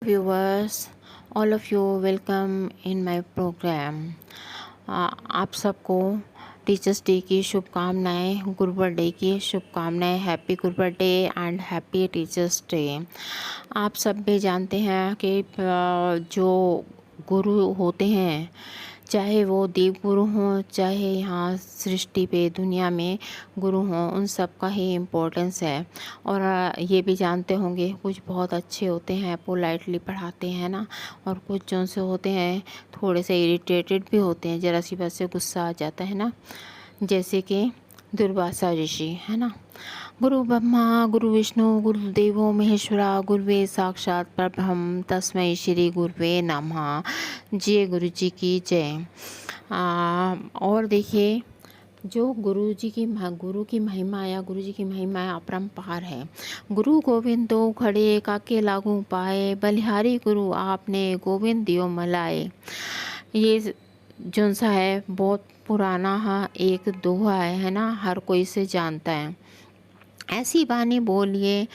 viewers, all of you welcome in my program। आप सबको teachers day की शुभकामनाएं, गुरु बर्थडे की शुभकामनाएं। Happy Guru birthday and happy teachers day. आप सब भी जानते हैं कि जो गुरु होते हैं, चाहे वो देव गुरु हों, चाहे यहाँ सृष्टि पे दुनिया में गुरु हों, उन सब का ही इम्पोर्टेंस है। और ये भी जानते होंगे कुछ बहुत अच्छे होते हैं, पोलाइटली पढ़ाते हैं ना, और कुछ जो से होते हैं थोड़े से इरिटेटेड भी होते हैं, ज़रा सी बात से गुस्सा आ जाता है ना, जैसे कि दुर्वासा ऋषि है ना। गुरु ब्रह्मा गुरु विष्णु गुरुदेवो महेश्वरा गुरुवे साक्षात परब्रह्म तस्मै श्री गुरुवे नमः। जय गुरु जी की जय। और देखिए, जो गुरु की महिमा या गुरु जी की महिमा अपरंपार है। गुरु गोविंद दो खड़े काके लागू पाए, बलिहारी गुरु आपने गोविंद दियो मलाए। ये जो सा है बहुत पुराना एक दोहा है ना, हर कोई से जानता है। ऐसी बानी बोलिए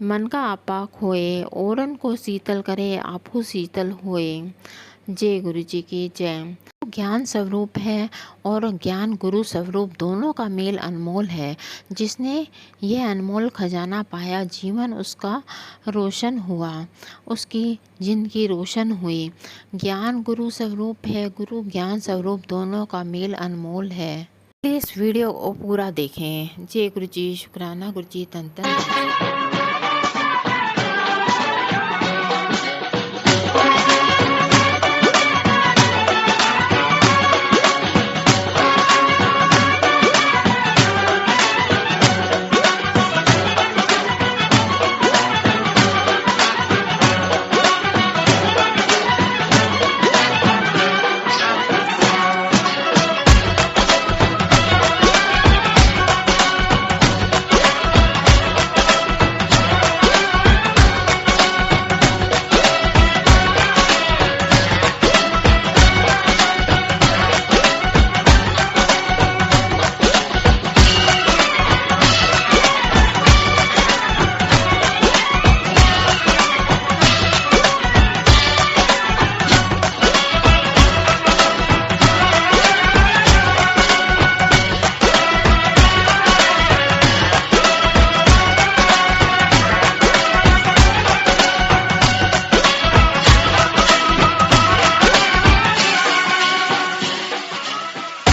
मन का आपा खोए, औरन को शीतल करे आपको शीतल होए। जय गुरु जी की जय। ज्ञान स्वरूप है और ज्ञान गुरु स्वरूप, दोनों का मेल अनमोल है। जिसने यह अनमोल खजाना पाया, जीवन उसका रोशन हुआ, उसकी जिंदगी रोशन हुई। ज्ञान गुरु स्वरूप है, गुरु ज्ञान स्वरूप, दोनों का मेल अनमोल है। इस वीडियो को पूरा देखें। जय गुरु जी, शुक्राना गुरु जी, तन तन।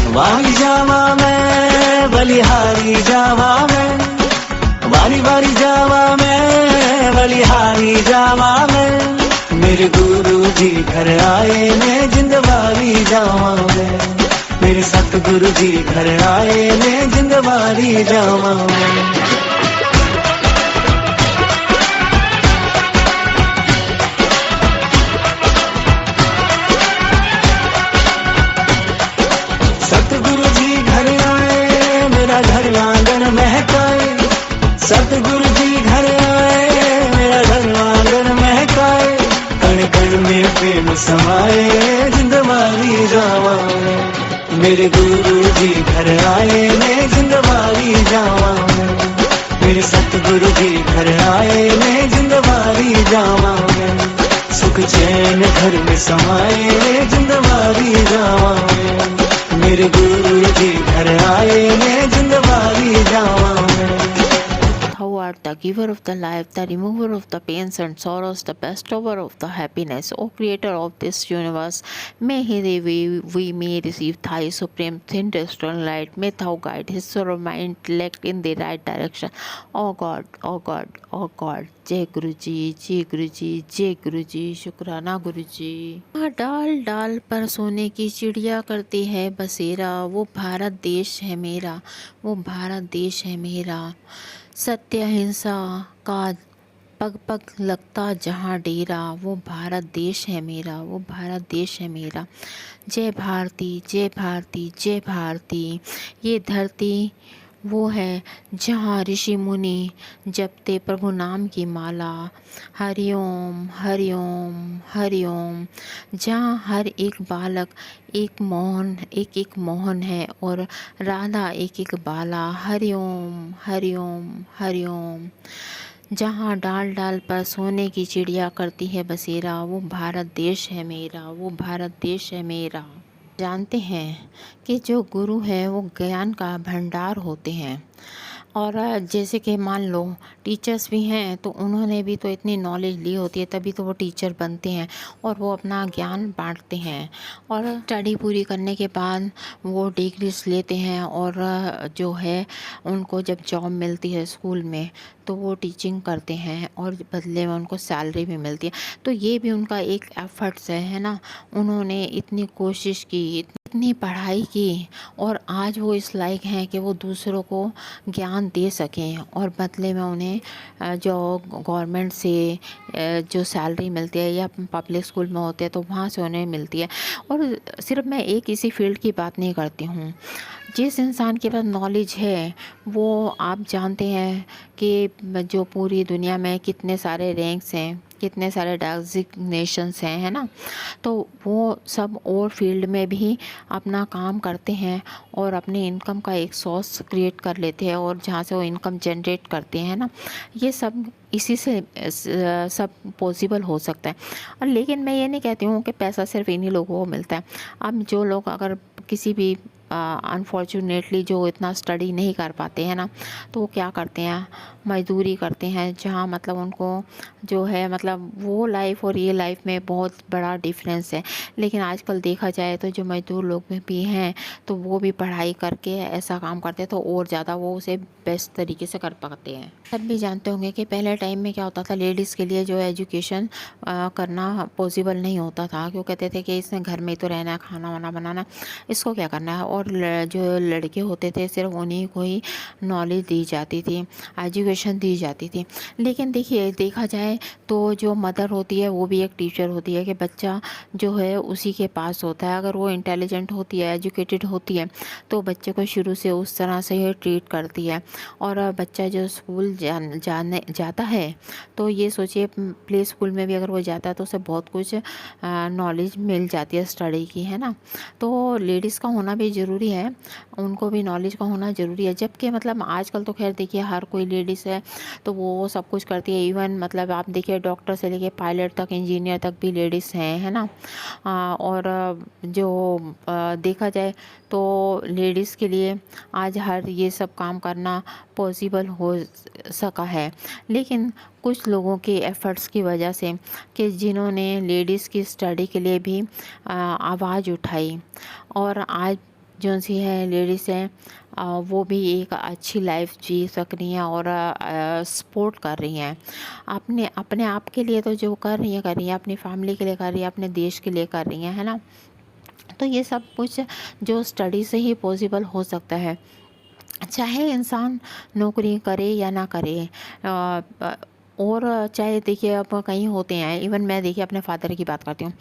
वाली जावा मैं, बलिहारी जावा मैं, वाली वाली जावा मैं, बलिहारी जावा मैं। मेरे गुरु जी घर आए मैं, जिंदवारी जावा मैं। मेरे सतगुरु जी घर आए मैं, जिंदवारी जावा मैं। सतगुरु जी घर आए, मेरा घर आंगन महकाए। सतगुरु जी घर आए, मेरा घर आंगन महकाए। कण कण में प्रेम समाए, जिंदवारी जावा मैं। मेरे गुरु जी घर आए मैं, जिंदवारी जावा मैं। मेरे सतगुरु जी घर आए मैं, जिंदवारी जावा मैं। सुख चैन घर में समाए, जिंदवारी जावा मैं। मेरे गुरु जी घर आए मैं, जिंदवारी जावा मैं। Thou art the giver of the life, the remover of the pains and sorrows, the bestower of the happiness. O creator of this universe, may we may receive thy supreme thin eternal light. May thou guide his soul of my intellect in the right direction. Oh God, oh God, oh God. जय गुरु जी, जय गुरु जी, जय गुरु जी, शुक्राना गुरु जी। डाल डाल पर सोने की चिड़िया करती है बसेरा, वो भारत देश है मेरा, वो भारत देश है मेरा। सत्य अहिंसा का पग पग लगता जहाँ डेरा, वो भारत देश है मेरा, वो भारत देश है मेरा। जय भारती, जय भारती, जय भारती। ये धरती वो है जहाँ ऋषि मुनि जपते प्रभु नाम की माला। हरिओम हरिओम हरिओम। जहाँ हर एक बालक एक एक मोहन है और राधा एक एक बाला। हरिओम हरिओम हरिओम। जहाँ डाल डाल पर सोने की चिड़िया करती है बसेरा, वो भारत देश है मेरा, वो भारत देश है मेरा। जानते हैं कि जो गुरु हैं वो ज्ञान का भंडार होते हैं। और जैसे कि मान लो टीचर्स भी हैं तो उन्होंने भी तो इतनी नॉलेज ली होती है, तभी तो वो टीचर बनते हैं और वो अपना ज्ञान बांटते हैं। और स्टडी पूरी करने के बाद वो डिग्रीज लेते हैं और जो है उनको जब जॉब मिलती है स्कूल में तो वो टीचिंग करते हैं और बदले में उनको सैलरी भी मिलती है। तो ये भी उनका एक एफर्ट्स है ना। उन्होंने इतनी कोशिश की, इतनी पढ़ाई की और आज वो इस लायक हैं कि वो दूसरों को ज्ञान दे सकें और बदले में उन्हें जो गवर्नमेंट से जो सैलरी मिलती है या पब्लिक स्कूल में होते हैं तो वहाँ से उन्हें मिलती है। और सिर्फ मैं एक इसी फील्ड की बात नहीं करती हूँ। जिस इंसान के पास नॉलेज है वो आप जानते हैं कि जो पूरी दुनिया में कितने सारे रैंक्स हैं, कितने सारे डेजिग्नेशंस हैं, है ना। तो वो सब और फील्ड में भी अपना काम करते हैं और अपनी इनकम का एक सोर्स क्रिएट कर लेते हैं और जहाँ से वो इनकम जनरेट करते हैं ना। ये सब इसी से सब पॉसिबल हो सकता है। और लेकिन मैं ये नहीं कहती हूँ कि पैसा सिर्फ इन्हीं लोगों को मिलता है। अब जो लोग अगर किसी भी अनफॉर्चुनेटली जो इतना स्टडी नहीं कर पाते हैं ना तो वो क्या करते हैं, मजदूरी करते हैं। जहाँ मतलब उनको जो है मतलब वो लाइफ और ये लाइफ में बहुत बड़ा डिफरेंस है। लेकिन आजकल देखा जाए तो जो मजदूर लोग भी हैं तो वो भी पढ़ाई करके ऐसा काम करते हैं तो और ज़्यादा वो उसे बेस्ट तरीके से कर पाते हैं। सब भी जानते होंगे कि पहले टाइम में क्या होता था, लेडीज़ के लिए जो एजुकेशन करना पॉसिबल नहीं होता था। क्यों कहते थे कि इसने घर में ही तो रहना है, खाना वाना बनाना, इसको क्या करना है। और जो लड़के होते थे सिर्फ उन्हीं को ही नॉलेज दी जाती थी, एजुकेशन दी जाती थी। लेकिन देखिए देखा जाए तो जो मदर होती है वो भी एक टीचर होती है कि बच्चा जो है उसी के पास होता है। अगर वो इंटेलिजेंट होती है, एजुकेटेड होती है तो बच्चे को शुरू से उस तरह से ही ट्रीट करती है। और बच्चा जो स्कूल जाने जाता है तो ये सोचिए प्ले स्कूल में भी अगर वो जाता है तो उसे बहुत कुछ नॉलेज मिल जाती है स्टडी की, है ना। तो लेडीज़ का होना भी ज़रूरी है, उनको भी नॉलेज का होना ज़रूरी है। जबकि मतलब आजकल तो खैर देखिए हर कोई लेडीज़ है तो वो सब कुछ करती है। इवन मतलब आप देखिए डॉक्टर से लेके पायलट तक, इंजीनियर तक भी लेडीज़ हैं, है ना। और जो देखा जाए तो लेडीज़ के लिए आज हर ये सब काम करना पॉसिबल हो सका है। लेकिन कुछ लोगों के एफ़र्ट्स की वजह से कि जिन्होंने लेडीज़ की स्टडी के लिए भी आवाज़ उठाई और आज जो सी है लेडीज़ हैं वो भी एक अच्छी लाइफ जी सक रही हैं और सपोर्ट कर रही हैं। अपने अपने आप के लिए तो जो कर रही हैं अपनी फैमिली के लिए कर रही हैं, अपने देश के लिए कर रही हैं, है ना। तो ये सब कुछ जो स्टडी से ही पॉसिबल हो सकता है। चाहे इंसान नौकरी करे या ना करे और चाहे देखिए अब कहीं होते हैं। इवन मैं देखिए अपने फादर की बात करती हूँ।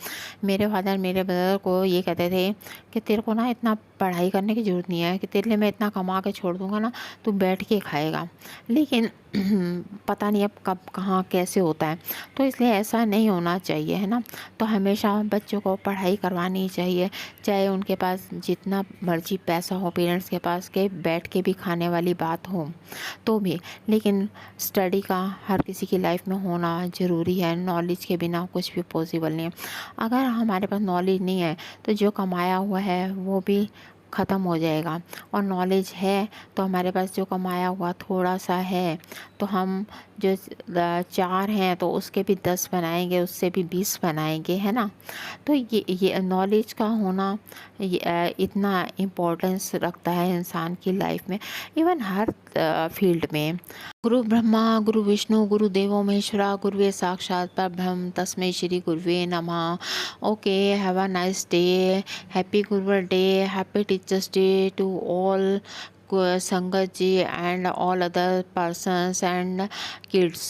मेरे फादर मेरे ब्रदर को ये कहते थे कि तेरे को ना इतना पढ़ाई करने की ज़रूरत नहीं है, कि तेरे लिए मैं इतना कमा के छोड़ दूँगा ना, तू बैठ के खाएगा। लेकिन पता नहीं अब कब कहाँ कैसे होता है। तो इसलिए ऐसा नहीं होना चाहिए, है ना। तो हमेशा बच्चों को पढ़ाई करवानी चाहिए, चाहे उनके पास जितना मर्जी पैसा हो, पेरेंट्स के पास के बैठ के भी खाने वाली बात हो तो भी। लेकिन स्टडी का हर किसी की लाइफ में होना ज़रूरी है। नॉलेज के बिना कुछ भी पॉसिबल नहीं है। अगर हमारे पास नॉलेज नहीं है तो जो कमाया हुआ है वो भी ख़त्म हो जाएगा। और नॉलेज है तो हमारे पास जो कमाया हुआ थोड़ा सा है तो हम जो 4 हैं तो उसके भी 10 बनाएंगे, उससे भी 20 बनाएंगे, है ना। तो ये नॉलेज का होना इतना इम्पोर्टेंस रखता है इंसान की लाइफ में, इवन हर फील्ड में। गुरु ब्रह्मा गुरु विष्णु गुरु देवो महेश्वरा, गुरुवे साक्षात परब्रह्म तस्मै श्री गुरुवे नमः। Okay, have a nice day, happy गुरुवर day, happy teachers day to all sangat ji and all other persons and kids.